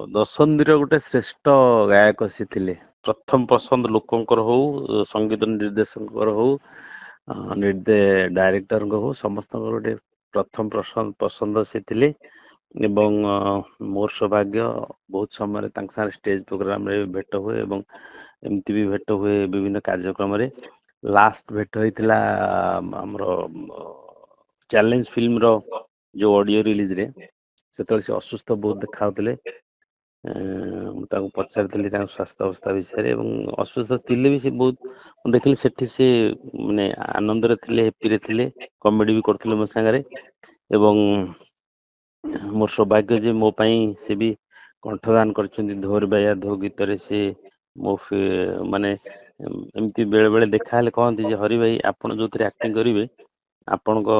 ଦଶନ୍ଧିର ଗୋଟେ ଶ୍ରେଷ୍ଠ ଗାୟକ ସିଏ ଥିଲେ। ପ୍ରଥମ ପସନ୍ଦ ଲୋକଙ୍କର ହଉ, ସଙ୍ଗୀତ ନିର୍ଦ୍ଦେଶକଙ୍କର ହଉ, ଡାଇରେକ୍ଟରଙ୍କ ହଉ, ସମସ୍ତଙ୍କର ଗୋଟେ ପ୍ରଥମ ପସନ୍ଦ ସିଏ ଥିଲେ। ଏବଂ ମୋର ସୌଭାଗ୍ୟ ବହୁତ ସମୟରେ ତାଙ୍କ ସାଙ୍ଗରେ ଷ୍ଟେଜ ପ୍ରୋଗ୍ରାମରେ ଭେଟ ହୁଏ ଏବଂ ଏମିତି ବି ଭେଟ ହୁଏ ବିଭିନ୍ନ କାର୍ଯ୍ୟକ୍ରମରେ। ଲାଷ୍ଟ ଭେଟ ହେଇଥିଲା ଆମର ଚ୍ୟାଲେଞ୍ଜ ଫିଲ୍ମର ଯୋଉ ଅଡିଓ ରିଲିଜରେ, ସେତେବେଳେ ସେ ଅସୁସ୍ଥ ବହୁତ ଦେଖାଉଥିଲେ। ମୁଁ ତାଙ୍କୁ ପଚାରିଥିଲି ତାଙ୍କ ସ୍ୱାସ୍ଥ୍ୟ ଅବସ୍ଥା ବିଷୟରେ ଏବଂ ଅସୁସ୍ଥ ଥିଲେ ବି ସେ ବହୁତ, ମୁଁ ଦେଖିଲି ସେଠି ସେ ମାନେ ଆନନ୍ଦରେ ଥିଲେ, ହେପିରେ ଥିଲେ, କମେଡି ବି କରୁଥିଲେ ମୋ ସାଙ୍ଗରେ। ଏବଂ ମୋର ସୌଭାଗ୍ୟ ଯେ ମୋ ପାଇଁ ସେ ବି କଣ୍ଠଦାନ କରିଛନ୍ତି ଧୋର ବାୟା ଧୋ ଗୀତରେ। ସେ ମୋ ମାନେ ଏମିତି ବେଳେ ବେଳେ ଦେଖା ହେଲେ କହନ୍ତି ଯେ ହରି ଭାଇ ଆପଣ ଯୋଉଥିରେ ଆକ୍ଟିଂ କରିବେ ଆପଣଙ୍କ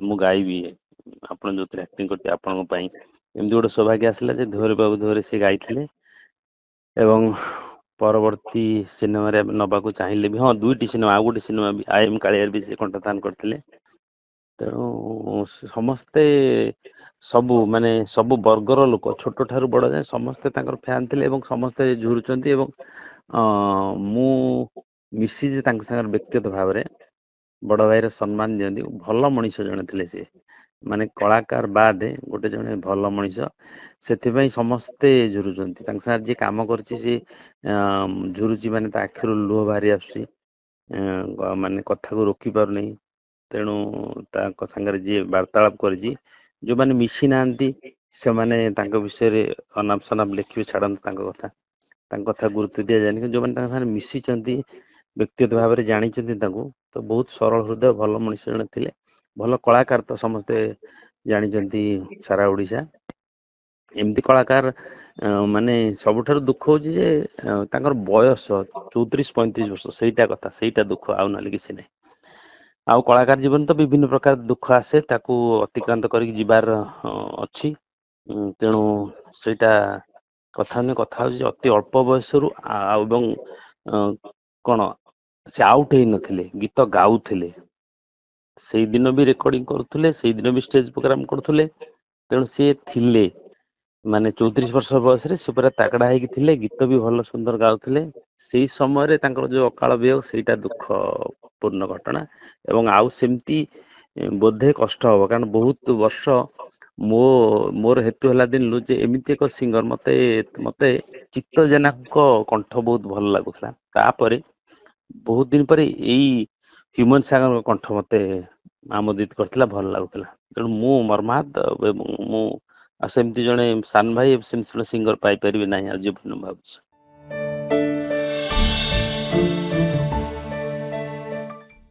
ମୁଁ ଗାଇବି, ଆପଣ ଯୋଉଥିରେ ଆକ୍ଟିଂ କରିବେ ଆପଣଙ୍କ ପାଇଁ। ଏମିତି ଗୋଟେ ସୌଭାଗ୍ୟ ଆସିଲା ଯେ ଧୋରେ ବାବୁ ଧୋରେ ସେ ଗାଇଥିଲେ। ଏବଂ ପରବର୍ତ୍ତୀ ସିନେମାରେ ନବାକୁ ଚାହିଁଲେ ବି, ହଁ ଦୁଇଟି ସିନେମା, ଆଉ ଗୋଟେ ସିନେମା ବି ଆଇ ଏମ୍ କାଳିଆରେ ବି ସେ କଣ୍ଠଦାନ କରିଥିଲେ। ତେଣୁ ସମସ୍ତେ ସବୁ ମାନେ ସବୁ ବର୍ଗର ଲୋକ, ଛୋଟ ଠାରୁ ବଡ ଯାଏ ସମସ୍ତେ ତାଙ୍କର ଫ୍ୟାନ୍ ଥିଲେ ଏବଂ ସମସ୍ତେ ଝୁରୁଛନ୍ତି। ଏବଂ ମୁଁ ମିଶିଛି ତାଙ୍କ ସାଙ୍ଗରେ ବ୍ୟକ୍ତିଗତ ଭାବରେ, ବଡ ଭାଇର ସମ୍ମାନ ଦିଅନ୍ତି। ଭଲ ମଣିଷ ଜଣେ ଥିଲେ ସେ, ମାନେ କଳାକାର ବାଦେ ଗୋଟେ ଜଣେ ଭଲ ମଣିଷ। ସେଥିପାଇଁ ସମସ୍ତେ ଝୁରୁଛନ୍ତି ତାଙ୍କ ସାଙ୍ଗରେ। ଯିଏ କାମ କରୁଛି ସେ ଝୁରୁଛି, ମାନେ ତା ଆଖିରୁ ଲୁହ ବାହାରି ଆସୁଛି, ମାନେ କଥାକୁ ରୋକି ପାରୁନି। ତେଣୁ ତାଙ୍କ ସାଙ୍ଗରେ ଯିଏ ବାର୍ତ୍ତାଳାପ କରିଛି, ଯୋଉମାନେ ମିଶି ନାହାନ୍ତି ସେମାନେ ତାଙ୍କ ବିଷୟରେ ଅନାପ ଶନାପ ଲେଖିବେ, ଛାଡନ୍ତୁ ତାଙ୍କ କଥା, ତାଙ୍କ କଥା ଗୁରୁତ୍ୱ ଦିଆଯାଏନି। କିନ୍ତୁ ଯୋଉମାନେ ତାଙ୍କ ସାଙ୍ଗରେ ମିଶିଛନ୍ତି, ବ୍ୟକ୍ତିଗତ ଭାବରେ ଜାଣିଛନ୍ତି ତାଙ୍କୁ, ତ ବହୁତ ସରଳ ହୃଦୟ, ଭଲ ମଣିଷ ଜଣେ ଥିଲେ। ଭଲ କଳାକାର ତ ସମସ୍ତେ ଜାଣିଛନ୍ତି ସାରା ଓଡିଶା। ଏମିତି କଳାକାର ମାନେ ସବୁଠାରୁ ଦୁଃଖ ହଉଛି ଯେ ତାଙ୍କର ବୟସ 34-35 ବର୍ଷ, ସେଇଟା କଥା, ସେଇଟା ଦୁଃଖ, ଆଉ ନହେଲେ କିଛି ନାହିଁ। ଆଉ କଳାକାର ଜୀବନ ତ ବିଭିନ୍ନ ପ୍ରକାର ଦୁଃଖ ଆସେ, ତାକୁ ଅତିକ୍ରାନ୍ତ କରିକି ଯିବାର ଅଛି। ତେଣୁ ସେଇଟା କଥା ନୁହେଁ। କଥା ହଉଛି ଅତି ଅଳ୍ପ ବୟସରୁ ଏବଂ କଣ ସେ ଆଉଟ୍ ହେଇନଥିଲେ, ଗୀତ ଗାଉଥିଲେ, ସେଇଦିନ ବି ରେକର୍ଡିଂ କରୁଥିଲେ, ସେଇଦିନ ବି ଷ୍ଟେଜ ପ୍ରୋଗ୍ରାମ କରୁଥିଲେ। ତେଣୁ ସିଏ ଥିଲେ, ମାନେ 34 ବର୍ଷ ବୟସରେ ସେ ପୁରା ତାଗଡା ହେଇକି ଥିଲେ, ଗୀତ ବି ଭଲ ସୁନ୍ଦର ଗାଉଥିଲେ। ସେଇ ସମୟରେ ତାଙ୍କର ଯୋଉ ଅକାଳ ବିୟୋଗ, ସେଇଟା ଦୁଃଖ ପୂର୍ଣ୍ଣ ଘଟଣା। ଏବଂ ଆଉ ସେମିତି ବୋଧେ କଷ୍ଟ ହବ, କାରଣ ବହୁତ ବର୍ଷ ମୋର ହେତୁ ହେଲା ଦିନରୁ ଯେ ଏମିତି ଏକ ସିଙ୍ଗର, ମତେ ଚିତ୍ତ ଜେନାଙ୍କ କଣ୍ଠ ବହୁତ ଭଲ ଲାଗୁଥିଲା। ତାପରେ ବହୁତ ଦିନ ପରେ ଏଇ ହ୍ୟୁମାନ ସାଗରଙ୍କ କଣ୍ଠ ମତେ ଆମୋଦିତ କରିଥିଲା, ଭଲ ଲାଗୁଥିଲା। ତେଣୁ ମୁଁ ମର୍ମାହତ, ଏବଂ ମୁଁ ଆଉ ସେମିତି ଜଣେ ସାନ ଭାଇ, ସେମିତି ଜଣେ ସିଙ୍ଗର ପାଇପାରିବି ନାହିଁ ଆଉ ଜୀବନରେ, ଭାବୁଛି।